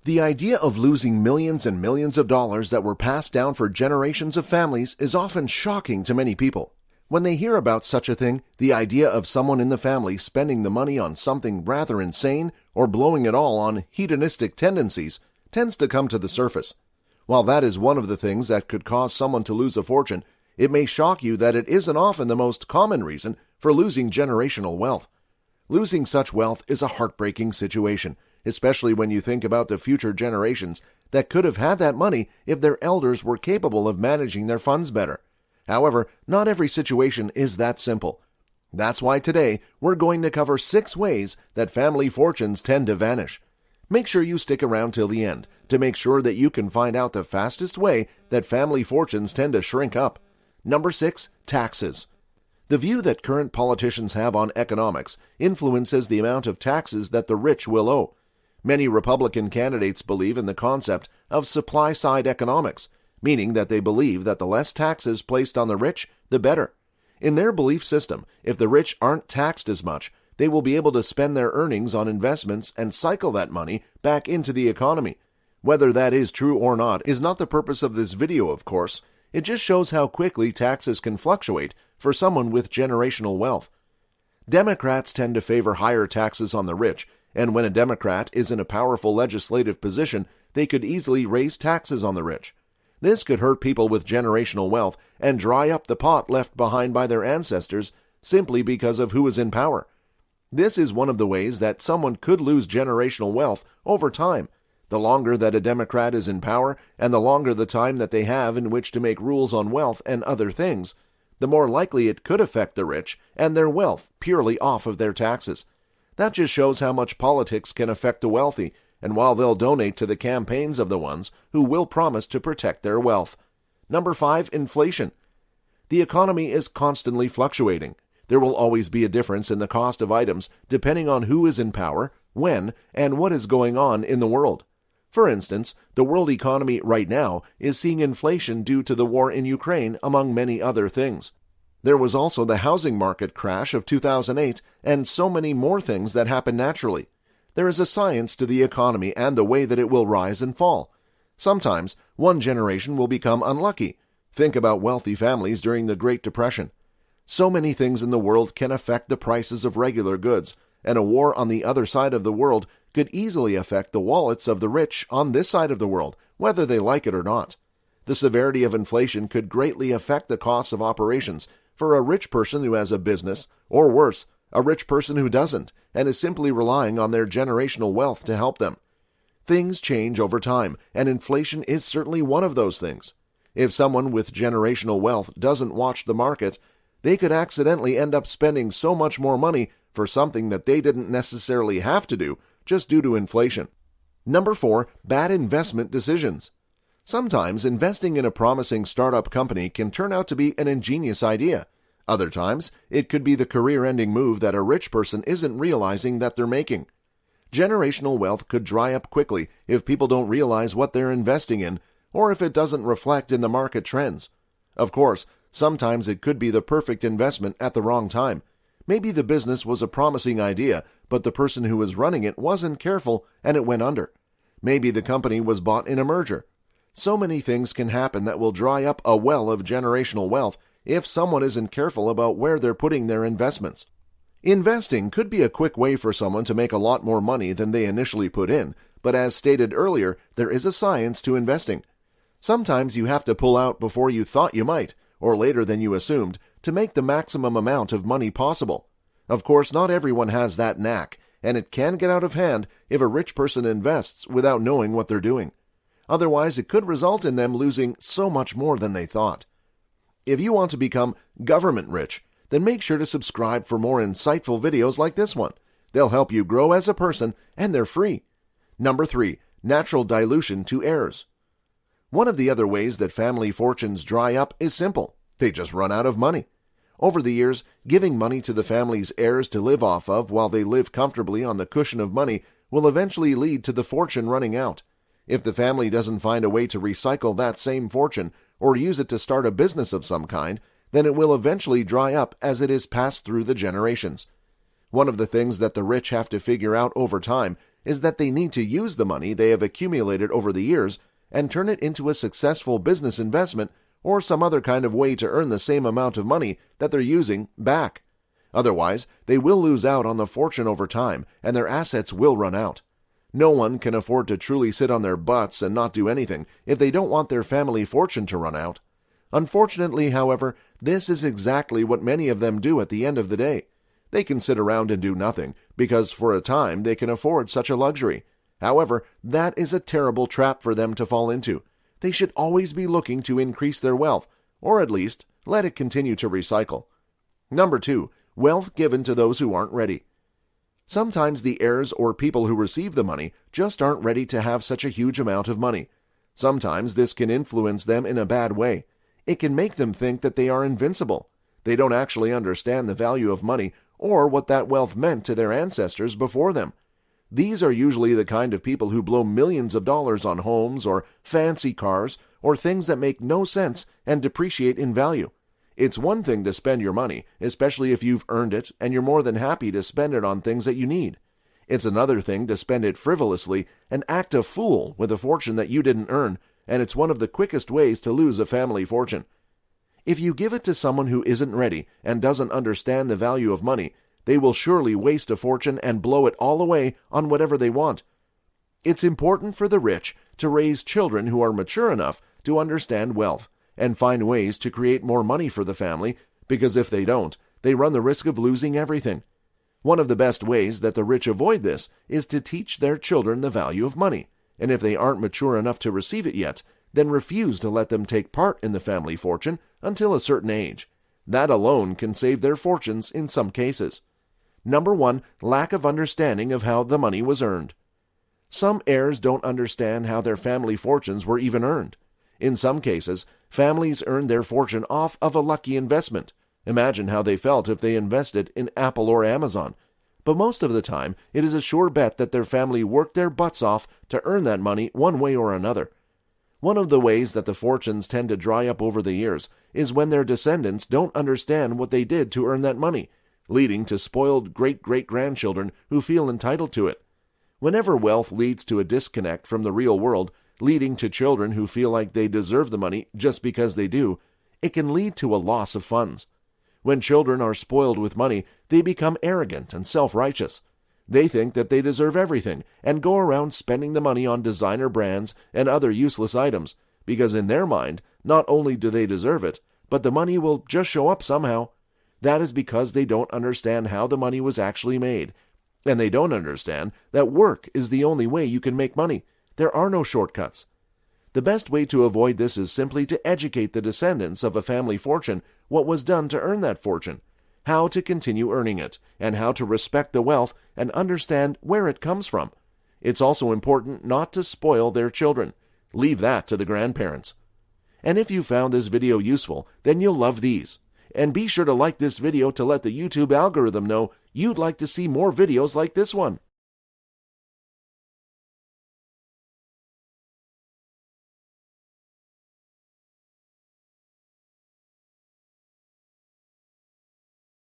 The idea of losing millions and millions of dollars that were passed down for generations of families is often shocking to many people. When they hear about such a thing, the idea of someone in the family spending the money on something rather insane or blowing it all on hedonistic tendencies tends to come to the surface. While that is one of the things that could cause someone to lose a fortune, it may shock you that it isn't often the most common reason for losing generational wealth. Losing such wealth is a heartbreaking situation, especially when you think about the future generations that could have had that money if their elders were capable of managing their funds better. However, not every situation is that simple. That's why today we're going to cover 6 ways that family fortunes tend to vanish. Make sure you stick around till the end to make sure that you can find out the fastest way that family fortunes tend to shrink up. Number 6, taxes. The view that current politicians have on economics influences the amount of taxes that the rich will owe. Many Republican candidates believe in the concept of supply-side economics, meaning that they believe that the less taxes placed on the rich, the better. In their belief system, if the rich aren't taxed as much, they will be able to spend their earnings on investments and cycle that money back into the economy. Whether that is true or not is not the purpose of this video, of course. It just shows how quickly taxes can fluctuate for someone with generational wealth. Democrats tend to favor higher taxes on the rich, and when a Democrat is in a powerful legislative position, they could easily raise taxes on the rich. This could hurt people with generational wealth and dry up the pot left behind by their ancestors simply because of who is in power. This is one of the ways that someone could lose generational wealth over time. The longer that a Democrat is in power and the longer the time that they have in which to make rules on wealth and other things, the more likely it could affect the rich and their wealth purely off of their taxes. That just shows how much politics can affect the wealthy, and while they'll donate to the campaigns of the ones who will promise to protect their wealth. Number 5, inflation. The economy is constantly fluctuating. There will always be a difference in the cost of items depending on who is in power, when, and what is going on in the world. For instance, the world economy right now is seeing inflation due to the war in Ukraine, among many other things. There was also the housing market crash of 2008 and so many more things that happen naturally. There is a science to the economy and the way that it will rise and fall. Sometimes one generation will become unlucky. Think about wealthy families during the Great Depression. So many things in the world can affect the prices of regular goods, and a war on the other side of the world could easily affect the wallets of the rich on this side of the world, whether they like it or not. The severity of inflation could greatly affect the costs of operations for a rich person who has a business, or worse, a rich person who doesn't, and is simply relying on their generational wealth to help them. Things change over time, and inflation is certainly one of those things. If someone with generational wealth doesn't watch the market, they could accidentally end up spending so much more money for something that they didn't necessarily have to do just due to inflation. Number 4, bad investment decisions. Sometimes investing in a promising startup company can turn out to be an ingenious idea. Other times, it could be the career-ending move that a rich person isn't realizing that they're making. Generational wealth could dry up quickly if people don't realize what they're investing in, or if it doesn't reflect in the market trends. Of course, sometimes it could be the perfect investment at the wrong time. Maybe the business was a promising idea, but the person who was running it wasn't careful and it went under. Maybe the company was bought in a merger. So many things can happen that will dry up a well of generational wealth if someone isn't careful about where they're putting their investments. Investing could be a quick way for someone to make a lot more money than they initially put in, but as stated earlier, there is a science to investing. Sometimes you have to pull out before you thought you might, or later than you assumed, to make the maximum amount of money possible. Of course, not everyone has that knack, and it can get out of hand if a rich person invests without knowing what they're doing. Otherwise, it could result in them losing so much more than they thought. If you want to become government rich, then make sure to subscribe for more insightful videos like this one. They'll help you grow as a person, and they're free. Number 3, natural dilution to heirs. One of the other ways that family fortunes dry up is simple. They just run out of money. Over the years, giving money to the family's heirs to live off of while they live comfortably on the cushion of money will eventually lead to the fortune running out. If the family doesn't find a way to recycle that same fortune or use it to start a business of some kind, then it will eventually dry up as it is passed through the generations. One of the things that the rich have to figure out over time is that they need to use the money they have accumulated over the years and turn it into a successful business investment or some other kind of way to earn the same amount of money that they're using back. Otherwise, they will lose out on the fortune over time and their assets will run out. No one can afford to truly sit on their butts and not do anything if they don't want their family fortune to run out. Unfortunately, however, this is exactly what many of them do at the end of the day. They can sit around and do nothing because for a time they can afford such a luxury. However, that is a terrible trap for them to fall into. They should always be looking to increase their wealth, or at least let it continue to recycle. Number 2, wealth given to those who aren't ready. Sometimes the heirs or people who receive the money just aren't ready to have such a huge amount of money. Sometimes this can influence them in a bad way. It can make them think that they are invincible. They don't actually understand the value of money or what that wealth meant to their ancestors before them. These are usually the kind of people who blow millions of dollars on homes or fancy cars or things that make no sense and depreciate in value. It's one thing to spend your money, especially if you've earned it and you're more than happy to spend it on things that you need. It's another thing to spend it frivolously and act a fool with a fortune that you didn't earn, and it's one of the quickest ways to lose a family fortune. If you give it to someone who isn't ready and doesn't understand the value of money, they will surely waste a fortune and blow it all away on whatever they want. It's important for the rich to raise children who are mature enough to understand wealth and find ways to create more money for the family, because if they don't, they run the risk of losing everything. One of the best ways that the rich avoid this is to teach their children the value of money, and if they aren't mature enough to receive it yet, then refuse to let them take part in the family fortune until a certain age. That alone can save their fortunes in some cases. Number 1, lack of understanding of how the money was earned. Some heirs don't understand how their family fortunes were even earned. In some cases, families earned their fortune off of a lucky investment. Imagine how they felt if they invested in Apple or Amazon. But most of the time, it is a sure bet that their family worked their butts off to earn that money one way or another. One of the ways that the fortunes tend to dry up over the years is when their descendants don't understand what they did to earn that money, leading to spoiled great-great-grandchildren who feel entitled to it. Whenever wealth leads to a disconnect from the real world, leading to children who feel like they deserve the money just because they do, it can lead to a loss of funds. When children are spoiled with money, they become arrogant and self-righteous. They think that they deserve everything and go around spending the money on designer brands and other useless items, because in their mind, not only do they deserve it, but the money will just show up somehow. That is because they don't understand how the money was actually made, and they don't understand that work is the only way you can make money. There are no shortcuts. The best way to avoid this is simply to educate the descendants of a family fortune what was done to earn that fortune, how to continue earning it, and how to respect the wealth and understand where it comes from. It's also important not to spoil their children. Leave that to the grandparents. And if you found this video useful, then you'll love these. And be sure to like this video to let the YouTube algorithm know you'd like to see more videos like this one.